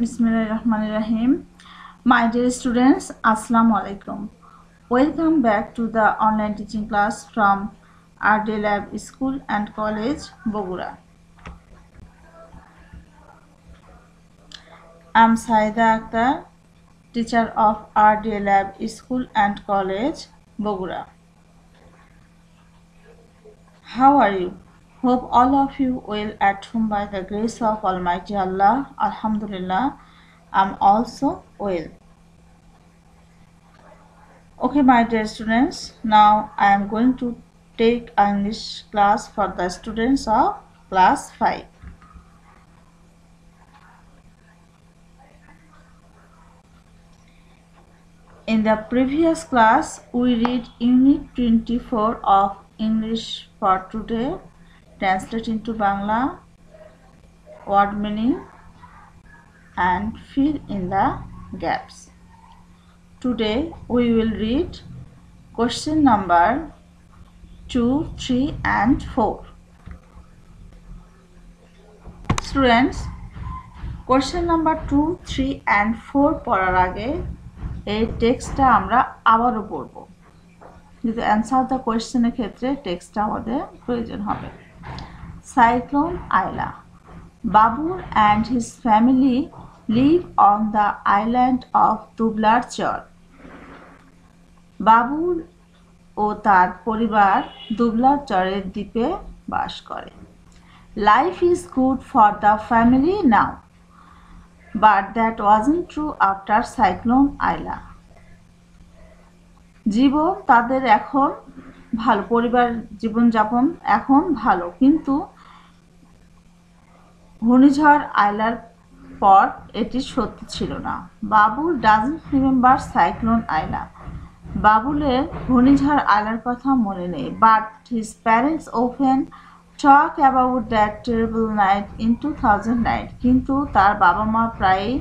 Bismillahirrahmanirrahim. My dear students, Assalamu alaikum. Welcome back to the online teaching class from RD Lab School and College, Bogura. I am Saida Akhtar, teacher of RD Lab School and College, Bogura. How are you? Hope all of you well at home by the grace of Almighty Allah. Alhamdulillah, I am also well. Okay, my dear students, now I am going to take English class for the students of class 5. In the previous class, we read Unit 24 of English for today, translate into Bangla, word meaning, and fill in the gaps. Today, we will read question number 2, 3 and 4. Students, question number 2, 3 and 4 পড়ার আগে এই টেক্সটটা আমরা আবারও পড়ব। যদি answer the কোয়েশ্চেনের ক্ষেত্রে টেক্সটটা আমাদের প্রয়োজন হবে। Cyclone Aila. Babur and his family live on the island of Dublar Chor. বাবুর ও তার পরিবার দুবলার চরের দ্বীপে বাস করে। Life is good for the family now, but that wasn't true after Cyclone Aila. জীবন তাদের এখন ভালো, পরিবার জীবনযাপন এখন ভালো, কিন্তু ঘূর্ণিঝড় আইলার পর এটি সত্যি ছিল না। বাবুল ডাজন্ট রিমেম্বার সাইক্লোন আইলা। বাবুলের ঘূর্ণিঝড় আইলার কথা মনে নেই, but his parents open talk about that terrible night in 2009। কিন্তু তার বাবা মা প্রায়ই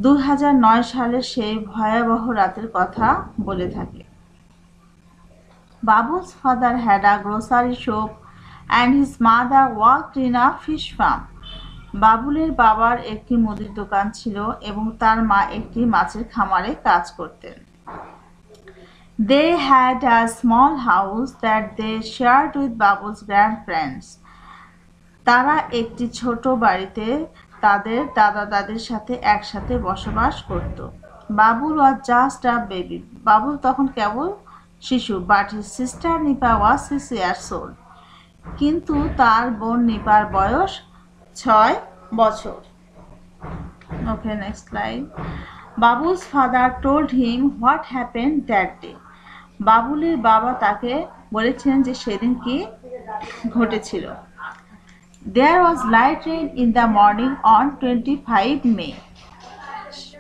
2009 সালে সেই ভয়াবহ রাতের কথা বলে থাকে। Babul's father had a grocery shop and his mother worked in a fish farm. বাবুলের বাবার একটি মুদির দোকান ছিল এবং তার মা একটি মাছের খামারে কাজ করতেন। They had a small house that they shared with Babul's grandparents. তারা একটি ছোট বাড়িতে তাদের দাদা দাদির সাথে একসাথে বসবাস করত। Babul was just a baby. Babul তখন কেবল শিশু, but his sister Nipa was 6 years old. কিন্তু তার বোন নিপার বয়স 6 বছর। Okay, next slide. Babul's father told him what happened that day. বাবুলের বাবা তাকে বলেছেন যে সেদিন কি ঘটেছিল। There was light rain in the morning on 25 May.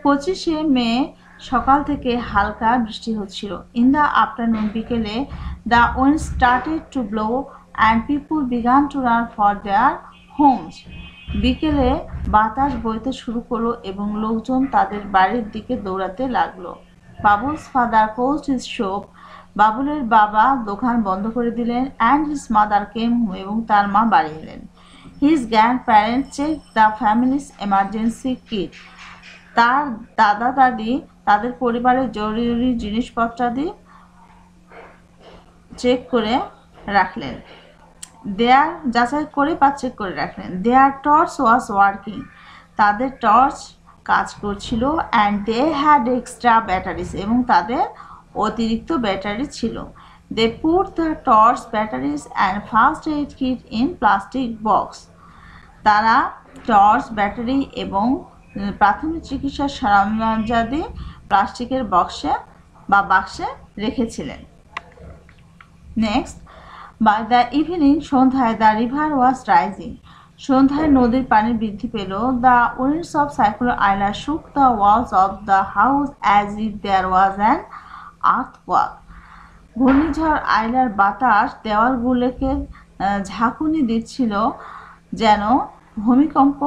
25শে মে সকাল থেকে হালকা বৃষ্টি হচ্ছিল। In the afternoon, বিকেলে the wind started to blow and people began to run for their homes. বিকেলে বাতাস বইতে শুরু করলো এবং লোকজন তাদের বাড়ির দিকে দৌড়াতে লাগলো। Babul's father closed his shop. বাবুলের বাবা দোকান বন্ধ করে দিলেন and his mother came home. এবং তার মা বাড়ি এলেন। His grandparents checked the family's emergency kit. তার দাদা দাদি তাদের পরিবারের জরুরি জিনিসপত্রাদি চেক করে রাখলেন। যাচাই করে বা চেক করে রাখলেন। Their torch was working. তাদের টর্চ কাজ করছিল and they had extra batteries. এবং তাদের অতিরিক্ত ব্যাটারি ছিল। They put the torch, batteries and first aid kit in plastic box. তারা টর্চ, ব্যাটারি এবং প্রাথমিক চিকিৎসার সরঞ্জামাদি প্লাস্টিকের বাক্সে রেখেছিলেন। নেক্সট, বাই দ্য ইভিনিং, সন্ধ্যায় দ্য রিভার ওয়াজ রাইজিং। সন্ধ্যায় নদীর পানি বৃদ্ধি পেল। The winds of cyclone Aila shook the walls of the house as if there was an earthquake. ঘূর্ণিঝড় আইলার বাতাস দেওয়ালগুলোকে ঝাঁকুনি দিচ্ছিল যেন ভূমিকম্প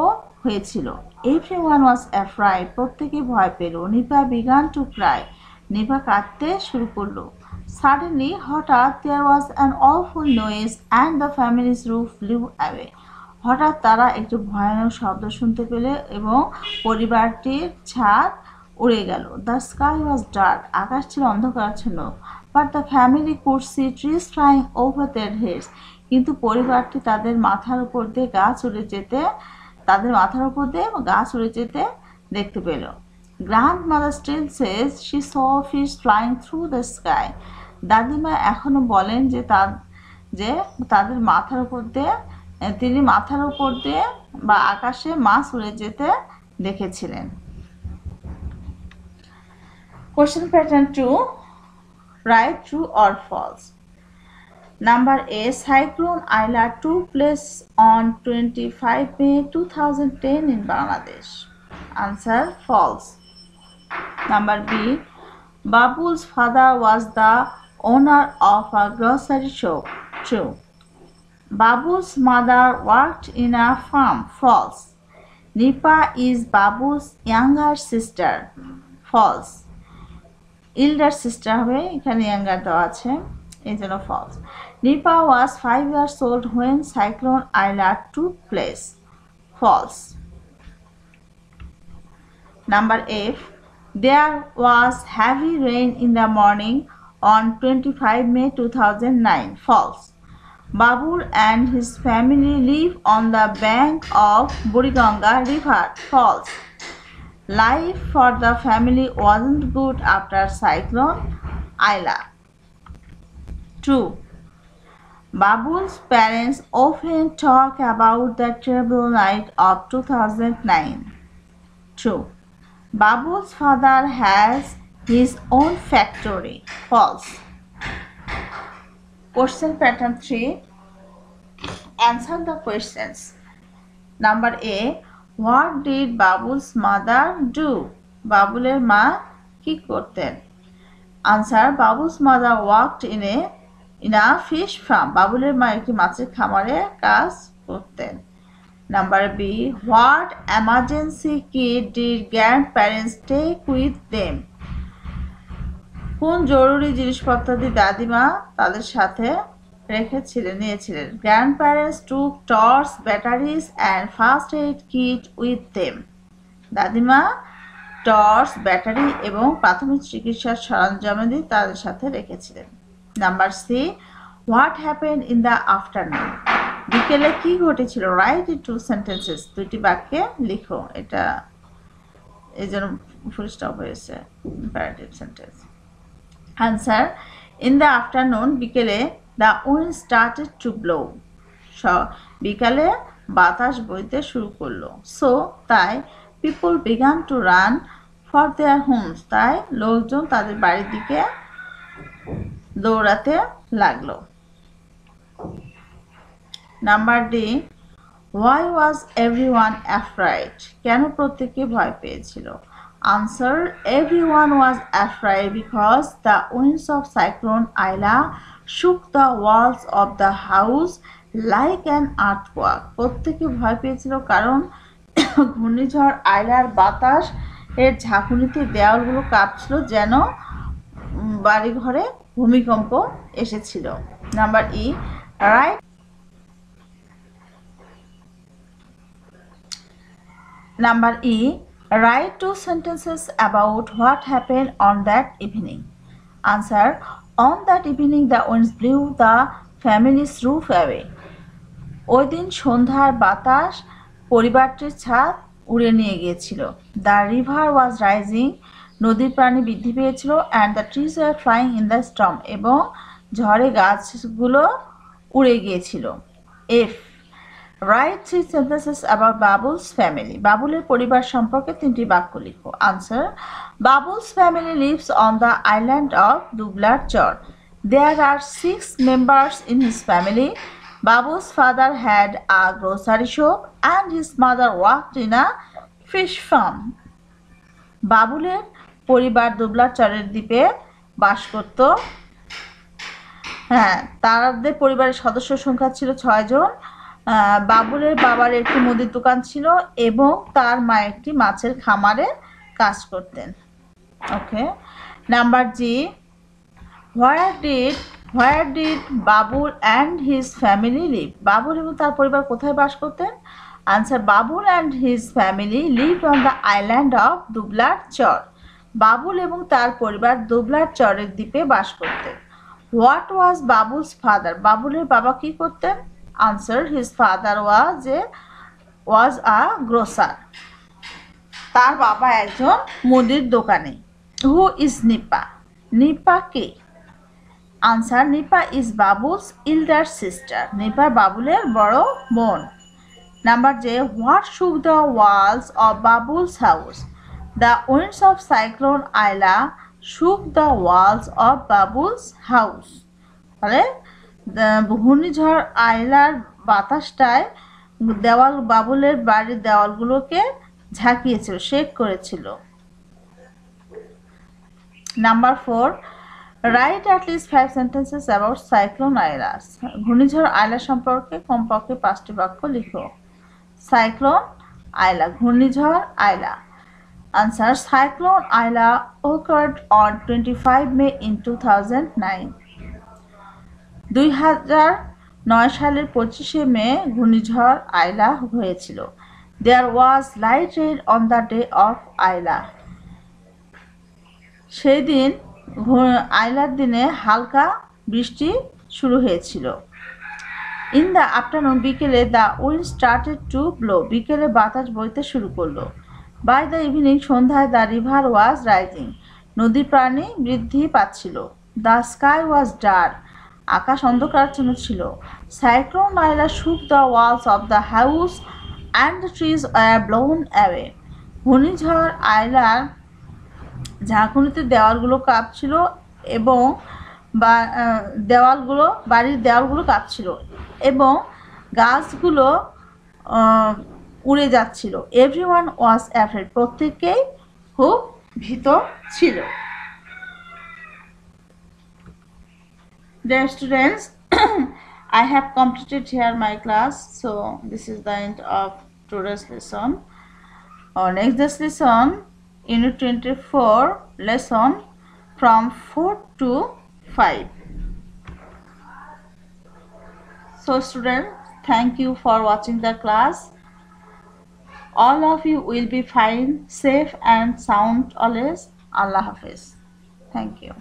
হয়েছিল। Everyone was afraid. প্রত্যেকে ভয় পেল। Nipa began to cry. Nipa কাঁদতে শুরু করলো। Suddenly, হঠাৎ, there was an awful noise and the family's roof blew away. হঠাৎ তারা একটি ভয়ানক শব্দ শুনতে পেল এবং পরিবারটির ছাদ উড়ে গেল। দ্য স্কাই ওয়াজ ডার্ক, আকাশ ছিল অন্ধকারাচ্ছন্ন। But the family could see trees flying over their heads, কিন্তু পরিবারটি তাদের মাথার উপর দিয়ে গাছ উড়ে যেতে দেখতে পেল। Grandmother still says she saw fish flying through the sky, দাদিমা এখনো বলেন যে তাদের তিনি মাথার উপর দিয়ে বা আকাশে মাছ উড়ে যেতে দেখেছিলেন। Question pattern 2. Write true or false. Number A. Cyclone Aila took place on 25 May 2010 in Bangladesh. Answer false. Number B. Babul's father was the owner of a grocery shop. True. Babul's mother worked in a farm. False. Nipa is Babul's younger sister. False. Elder sister হবে, এখানে younger দেওয়া আছে, এই জন্য false. Nipa was 5 years old when Cyclone Aila took place. False. Number F. There was heavy rain in the morning on 25 May 2009. False. Babul and his family live on the bank of Buriganga River. False. Life for the family wasn't good after Cyclone Aila. True. Babul's parents often talk about the terrible night of 2009. True. Babul's father has his own factory. False. Question pattern 3. Answer the questions. Number A. What did Babul's mother do? বাবুলের মা কি করতেন? Answer. Babul's mother worked in a fish farm. বাবুলের মা একটি মাছের খামারে কাজ করতেন। Number B. What emergency kit did grandparents take with them? কোন জরুরি জিনিসপত্রাদি দাদিমা তাদের সাথে নিয়েছিলেন? Grandparents took torch, batteries and first aid kit with them. দাদিমা টর্চ, ব্যাটারি এবং প্রাথমিক চিকিৎসার সরঞ্জামাদি তাদের সাথে রেখেছিলেন। Number C. What happened in the afternoon? বিকেলে কি ঘটেছিল? Write in 2 sentences. 2টি বাক্যে লিখো। এটা এই জন্য ফুল স্টপ হয়েছে, imperative sentence. Answer. In the afternoon, বিকেলে the wind started to blow. বিকালে বাতাস বইতে শুরু করলো। So তাই people began to run for their homes. তাই লোকজন তাদের বাড়ির দিকে দৌড়াতে লাগলো। Number D. Why was everyone afraid? কেন প্রত্যেকে ভয় পেয়েছিল? Answer. Everyone was afraid because the winds of Cyclone Aila shook the walls of the house like an earthquake. প্রত্যেকে ভয় পেয়েছিল কারণ ঘূর্ণিঝড় আইলার বাতাস এর ঝাঁকুনিতে দেওয়ালগুলো কাঁপছিল যেন বাড়িঘরে ভূমিকম্প এসেছিল। Number E. Write 2 sentences about what happened on that evening. Answer. On that evening, the winds blew the family's roof away. ওই দিন সন্ধ্যার বাতাস পরিবারটির ছাদ উড়ে নিয়ে গিয়েছিল। The river was rising, নদীর পানি বৃদ্ধি পেয়েছিল, and the trees were flying in the storm, এবং ঝড়ে গাছগুলো উড়ে গিয়েছিল। F. Write 3 sentences about Babul's family. বাবুলের পরিবার সম্পর্কে 3টি বাক্য লিখো। Answer. Babul's family lives on the island of Dublar Chor. There are 6 members in his family. Babul's father had a grocery shop and his mother worked in a fish farm. বাবুলের পরিবার দুবলার চরের দ্বীপে বাস করত। তাদের পরিবারের সদস্য সংখ্যা ছিল 6 জন। বাবুলের বাবার একটি মুদির দোকান ছিল এবং তার মা একটি মাছের খামারে কাজ করতেন। Okay. Number G. Where did where did Babul and his family live? Babul এবং তার পরিবার কোথায় বাস করতেন? Answer, Babul and his family lived on the island of Dublar Char. Babul এবং তার পরিবার দুবলার চরের দ্বীপে বাস করতেন। What was Babul's father? বাবুলের বাবা কি করতেন? Answer, his father was a grocer. তার বাবা একজন মুদির দোকানে। Who is Nipa? নিপা কে? Answer, Nipa is Babul's elder sister. Nipa বাবুলের বড় বোন। Number J, what shook the walls of Babul's house? The winds of cyclone Aila shook the walls of Babul's house. তাহলে ঘূর্ণিঝড় আইলার বাতাসটায় বাবুলের বাড়ির দেওয়ালগুলোকে ঝাঁকিয়েছিল, শেক করেছিল। Number 4, write at least 5 sentences about cyclone Aila. ঘূর্ণিঝড় আইলা সম্পর্কে কমপক্ষে 5টি বাক্য লিখো। সাইক্লোন আইলা, ঘূর্ণিঝড় Aila. Answer, cyclone Aila occurred on 25 May in 2009. 2009 সালের 25শে মে ঘূর্ণিঝড় আইলা হয়েছিল। There was light rain on the day of আইলা। সেই দিন আইলার দিনে হালকা বৃষ্টি শুরু হয়েছিল। ইন দ্য আফটারনুন, বিকেলে the wind started to blow, বিকেলে বাতাস বইতে শুরু করলো। বাই দ্য ইভিনিং, সন্ধ্যায় দ্য রিভার ওয়াজ রাইজিং, নদী প্রাণী বৃদ্ধি পাচ্ছিল। দ্য স্কাই ওয়াজ ডার্ক, আকাশ অন্ধকারাচ্ছন্ন ছিল। Cyclone Aila shook the walls of the house and the trees were blown away. ঘূর্ণিঝড় আইলার ঝাঁকুনিতে দেওয়ালগুলো কাঁপছিল এবং বাড়ির দেওয়ালগুলো কাঁপছিল এবং গাছগুলো উড়ে যাচ্ছিল। এভরিওয়ান ওয়াজ অ্যাফ্রেড, প্রত্যেকেই খুব ভীত ছিল। Dear students, I have completed here my class, so this is the end of today's lesson. Our next lesson, Unit 24, lesson from 4 to 5. So students, thank you for watching the class. All of you will be fine, safe and sound always. Allah Hafiz. Thank you.